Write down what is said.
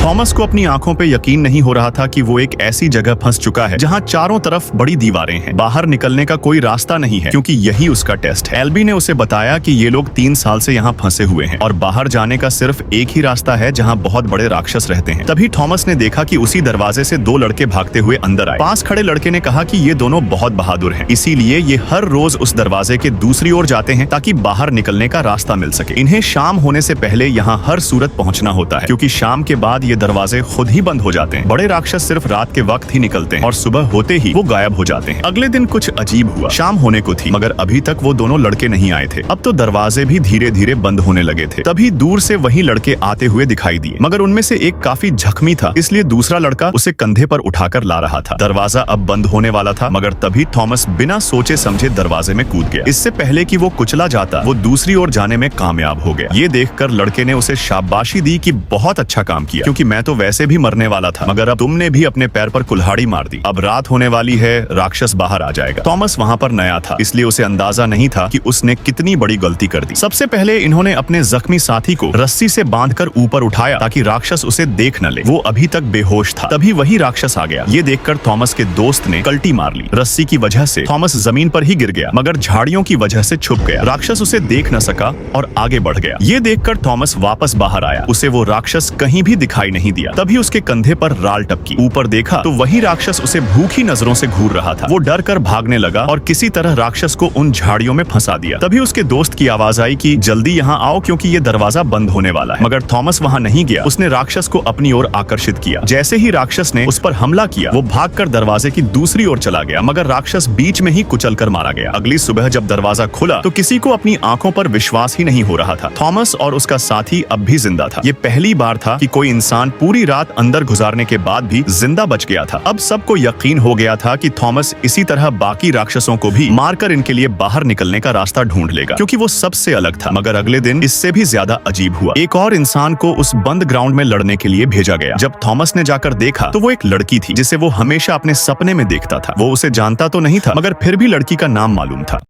Thomas को अपनी आंखों पे यकीन नहीं हो रहा था कि वो एक ऐसी जगह फंस चुका है जहां चारों तरफ बड़ी दीवारें हैं। बाहर निकलने का कोई रास्ता नहीं है क्योंकि यही उसका टेस्ट है। एल्बी ने उसे बताया कि ये लोग 3 साल से यहाँ फंसे हुए हैं और बाहर जाने का सिर्फ एक ही रास्ता है जहाँ बहुत बड़े राक्षस रहते हैं। तभी थॉमस ने देखा कि उसी दरवाजे से 2 लड़के भागते हुए अंदर आए। पास खड़े लड़के ने कहा कि ये दोनों बहुत बहादुर हैं, इसीलिए ये हर रोज उस दरवाजे के दूसरी ओर जाते हैं ताकि बाहर निकलने का रास्ता मिल सके। इन्हें शाम होने से पहले यहाँ हर सूरत पहुँचना होता है क्योंकि शाम के बाद ये दरवाजे खुद ही बंद हो जाते हैं। बड़े राक्षस सिर्फ रात के वक्त ही निकलते हैं और सुबह होते ही वो गायब हो जाते हैं। अगले दिन कुछ अजीब हुआ। शाम होने को थी मगर अभी तक वो दोनों लड़के नहीं आए थे। अब तो दरवाजे भी धीरे धीरे बंद होने लगे थे। तभी दूर से वही लड़के आते हुए दिखाई दिए मगर उनमें से एक काफी जख्मी था, इसलिए दूसरा लड़का उसे कंधे पर उठाकर ला रहा था। दरवाजा अब बंद होने वाला था मगर तभी थॉमस बिना सोचे समझे दरवाजे में कूद गया। इससे पहले कि वो कुचला जाता, वो दूसरी ओर जाने में कामयाब हो गया। ये देखकर लड़के ने उसे शाबाशी दी कि बहुत अच्छा काम किया, क्योंकि मैं तो वैसे भी मरने वाला था मगर अब तुमने भी अपने पैर पर कुल्हाड़ी मार दी। अब रात होने वाली है, राक्षस बाहर आ जाएगा। थॉमस वहाँ पर नया था, इसलिए उसे अंदाजा नहीं था कि उसने कितनी बड़ी गलती कर दी। सबसे पहले इन्होंने अपने जख्मी साथी को रस्सी से बांधकर ऊपर उठाया ताकि राक्षस उसे देख न ले। वो अभी तक बेहोश था। तभी वही राक्षस आ गया। ये देखकर थॉमस के दोस्त ने कल्टी मार ली। रस्सी की वजह से थॉमस जमीन पर ही गिर गया मगर झाड़ियों की वजह से छुप गया। राक्षस उसे देख न सका और आगे बढ़ गया। ये देखकर थॉमस वापस बाहर आया। उसे वो राक्षस कहीं भी दिखाई नहीं दिया। तभी उसके कंधे पर राल टपकी। ऊपर देखा तो वही राक्षस उसे भूखी नजरों से घूर रहा था। वो डर कर भागने लगा और किसी तरह राक्षस को उन झाड़ियों में फंसा दिया। तभी उसके दोस्त की आवाज आई कि जल्दी यहाँ आओ क्योंकि ये दरवाजा बंद होने वाला है। मगर थॉमस वहाँ नहीं गया। उसने राक्षस को अपनी ओर आकर्षित किया। जैसे ही राक्षस ने उस पर हमला किया, वो भागकर दरवाजे की दूसरी ओर चला गया मगर राक्षस बीच में ही कुचलकर मारा गया। अगली सुबह जब दरवाजा खुला तो किसी को अपनी आंखों पर विश्वास ही नहीं हो रहा था। थॉमस और उसका साथी अब भी जिंदा था। ये पहली बार था कि कोई इंसान पूरी रात अंदर गुजारने के बाद भी जिंदा बच गया था। अब सबको यकीन हो गया था कि थॉमस इसी तरह बाकी राक्षसों को भी मारकर इनके लिए बाहर निकलने का रास्ता ढूंढ लेगा, क्योंकि वो सबसे अलग था। मगर अगले दिन इससे भी ज्यादा अजीब हुआ। एक और इंसान को उस बंद ग्राउंड में लड़ने के लिए भेजा गया। जब थॉमस ने जाकर देखा तो वो एक लड़की थी जिसे वो हमेशा अपने सपने में देखता था। वो उसे जानता तो नहीं था मगर फिर भी लड़की का नाम मालूम था।